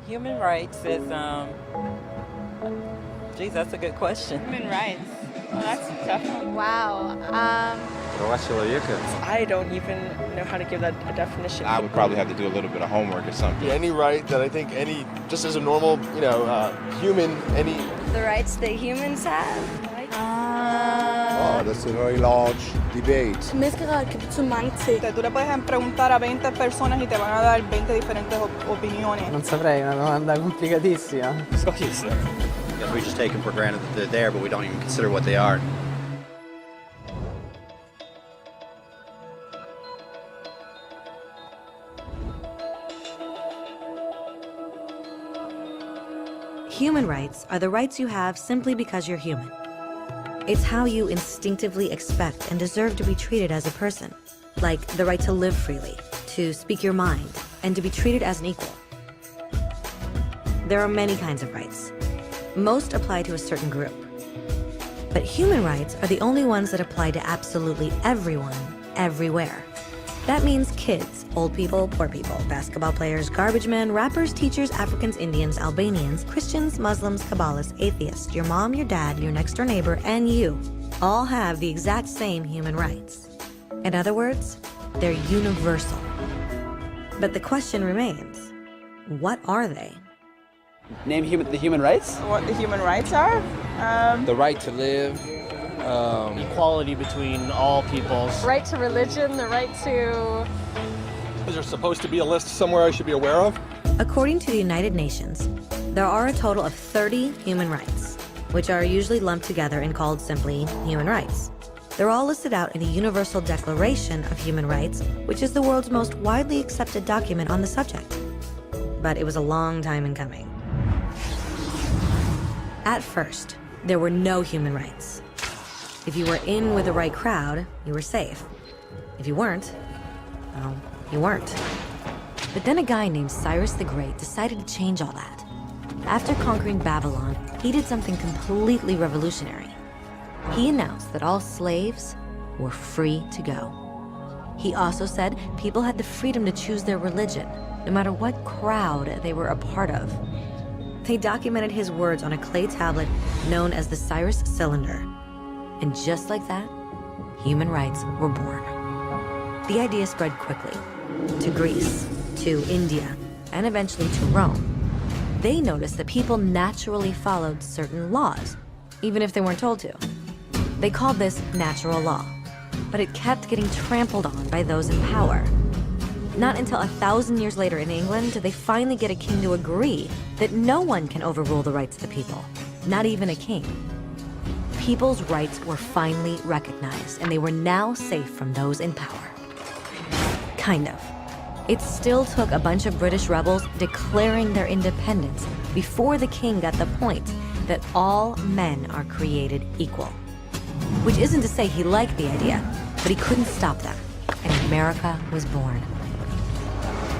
Human rights is, geez, that's a good question. Human rights. Well, that's a tough one. Wow. I don't even know how to give that a definition. I would probably have to do a little bit of homework or something. Yeah, any right that I think just as a normal, human, The rights that humans have. Oh, that's a very large debate. Så mange ting. Tú le puedes preguntar a 20 personas y te van a dar 20 diferentes opiniones. Non saprei, è una domanda complicatissima. We just take them for granted that they're there, but we don't even consider what they are. Human rights are the rights you have simply because you're human. It's how you instinctively expect and deserve to be treated as a person, like the right to live freely, to speak your mind, and to be treated as an equal. There are many kinds of rights. Most apply to a certain group. But human rights are the only ones that apply to absolutely everyone, everywhere. That means kids, old people, poor people, basketball players, garbage men, rappers, teachers, Africans, Indians, Albanians, Christians, Muslims, Kabbalists, atheists, your mom, your dad, your next door neighbor, and you all have the exact same human rights. In other words, they're universal. But the question remains, what are they? Name the human rights? What the human rights are? The right to live. Equality between all peoples. Right to religion, the right to... Is there supposed to be a list somewhere I should be aware of? According to the United Nations, there are a total of 30 human rights, which are usually lumped together and called simply human rights. They're all listed out in the Universal Declaration of Human Rights, which is the world's most widely accepted document on the subject. But it was a long time in coming. At first, there were no human rights. If you were in with the right crowd, you were safe. If you weren't, well, you weren't. But then a guy named Cyrus the Great decided to change all that. After conquering Babylon, he did something completely revolutionary. He announced that all slaves were free to go. He also said people had the freedom to choose their religion, no matter what crowd they were a part of. They documented his words on a clay tablet known as the Cyrus Cylinder. And just like that, human rights were born. The idea spread quickly to Greece, to India, and eventually to Rome. They noticed that people naturally followed certain laws, even if they weren't told to. They called this natural law, but it kept getting trampled on by those in power. Not until 1,000 years later in England did they finally get a king to agree that no one can overrule the rights of the people, not even a king. People's rights were finally recognized, and they were now safe from those in power. Kind of. It still took a bunch of British rebels declaring their independence before the king got the point that all men are created equal. Which isn't to say he liked the idea, but he couldn't stop that, and America was born.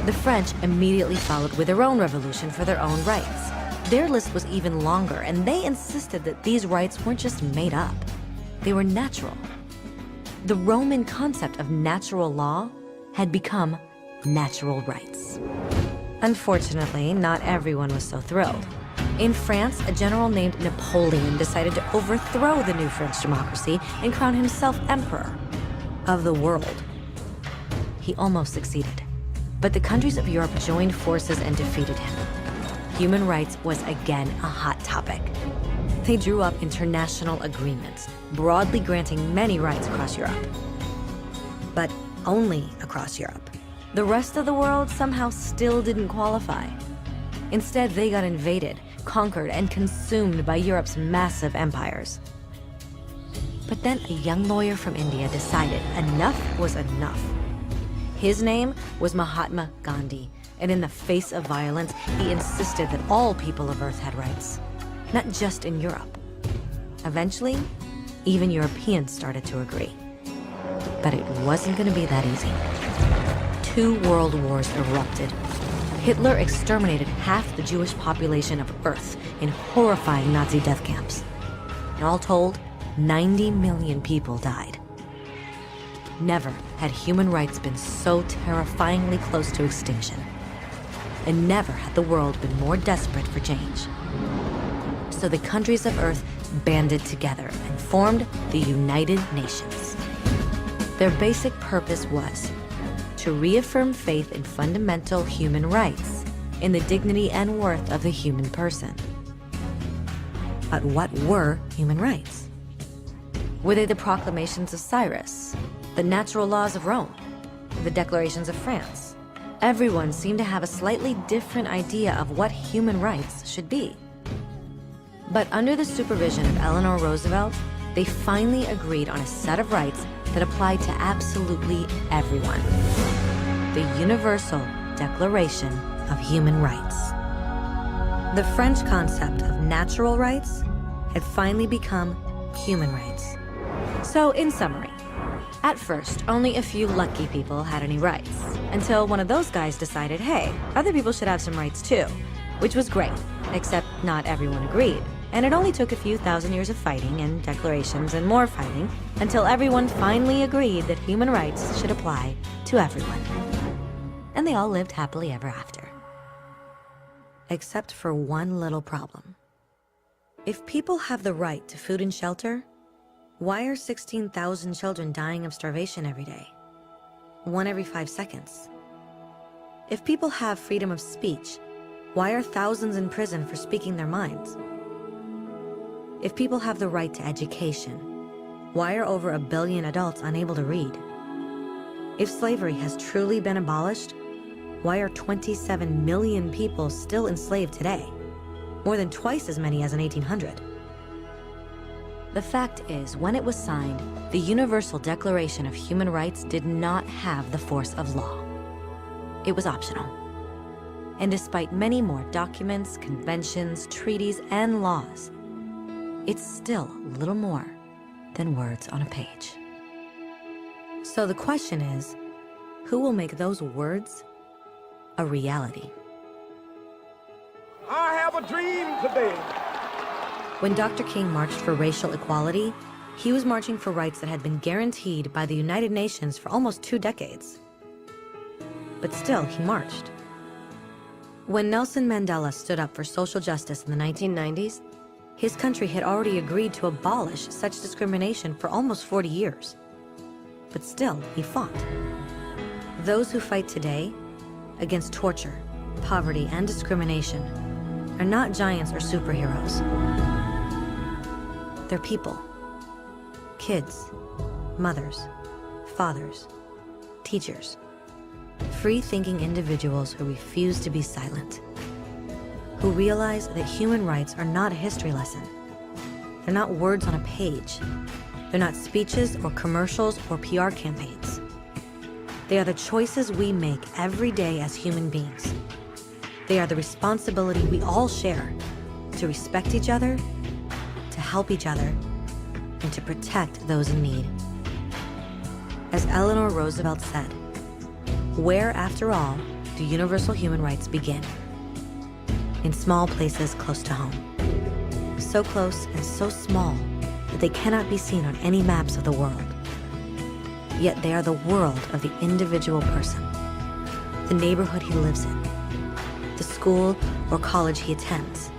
The French immediately followed with their own revolution for their own rights. Their list was even longer, and they insisted that these rights weren't just made up. They were natural. The Roman concept of natural law had become natural rights. Unfortunately, not everyone was so thrilled. In France, a general named Napoleon decided to overthrow the new French democracy and crown himself emperor of the world. He almost succeeded, but the countries of Europe joined forces and defeated him. Human rights was again a hot topic. They drew up international agreements, broadly granting many rights across Europe. But only across Europe. The rest of the world somehow still didn't qualify. Instead, they got invaded, conquered, and consumed by Europe's massive empires. But then a young lawyer from India decided enough was enough. His name was Mahatma Gandhi, and in the face of violence, he insisted that all people of Earth had rights, not just in Europe. Eventually, even Europeans started to agree. But it wasn't going to be that easy. 2 world wars erupted. Hitler exterminated half the Jewish population of Earth in horrifying Nazi death camps. And all told, 90 million people died. Never had human rights been so terrifyingly close to extinction. and never had the world been more desperate for change. So the countries of Earth banded together and formed the United Nations. Their basic purpose was to reaffirm faith in fundamental human rights, in the dignity and worth of the human person. But what were human rights? Were they the proclamations of Cyrus, the natural laws of Rome, the declarations of France? Everyone seemed to have a slightly different idea of what human rights should be. But under the supervision of Eleanor Roosevelt, they finally agreed on a set of rights that applied to absolutely everyone. The Universal Declaration of Human Rights. The French concept of natural rights had finally become human rights. So, in summary, at first, only a few lucky people had any rights, until one of those guys decided, hey, other people should have some rights too, which was great, except not everyone agreed. And it only took a few thousand years of fighting and declarations and more fighting until everyone finally agreed that human rights should apply to everyone. And they all lived happily ever after. Except for one little problem. If people have the right to food and shelter, why are 16,000 children dying of starvation every day? 1 every 5 seconds. If people have freedom of speech, why are thousands in prison for speaking their minds? If people have the right to education, why are over 1 billion adults unable to read? If slavery has truly been abolished, why are 27 million people still enslaved today? More than twice as many as in 1800. The fact is, when it was signed, the Universal Declaration of Human Rights did not have the force of law. It was optional. And despite many more documents, conventions, treaties, and laws, it's still little more than words on a page. So the question is, who will make those words a reality? I have a dream today. When Dr. King marched for racial equality, he was marching for rights that had been guaranteed by the United Nations for almost 2 decades. But still, he marched. When Nelson Mandela stood up for social justice in the 1990s, his country had already agreed to abolish such discrimination for almost 40 years. But still, he fought. Those who fight today against torture, poverty, and discrimination are not giants or superheroes. They're people. Kids, mothers, fathers, teachers. Free-thinking individuals who refuse to be silent. Who realize that human rights are not a history lesson. They're not words on a page. They're not speeches or commercials or PR campaigns. They are the choices we make every day as human beings. They are the responsibility we all share to respect each other, to help each other, and to protect those in need. As Eleanor Roosevelt said, where, after all, do universal human rights begin? In small places close to home. So close and so small that they cannot be seen on any maps of the world. Yet they are the world of the individual person, the neighborhood he lives in, the school or college he attends,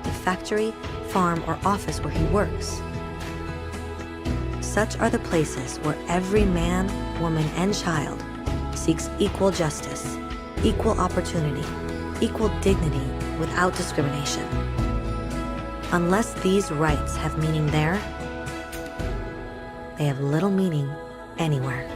the factory, farm, or office where he works. Such are the places where every man, woman, and child seeks equal justice, equal opportunity, equal dignity without discrimination. Unless these rights have meaning there, they have little meaning anywhere.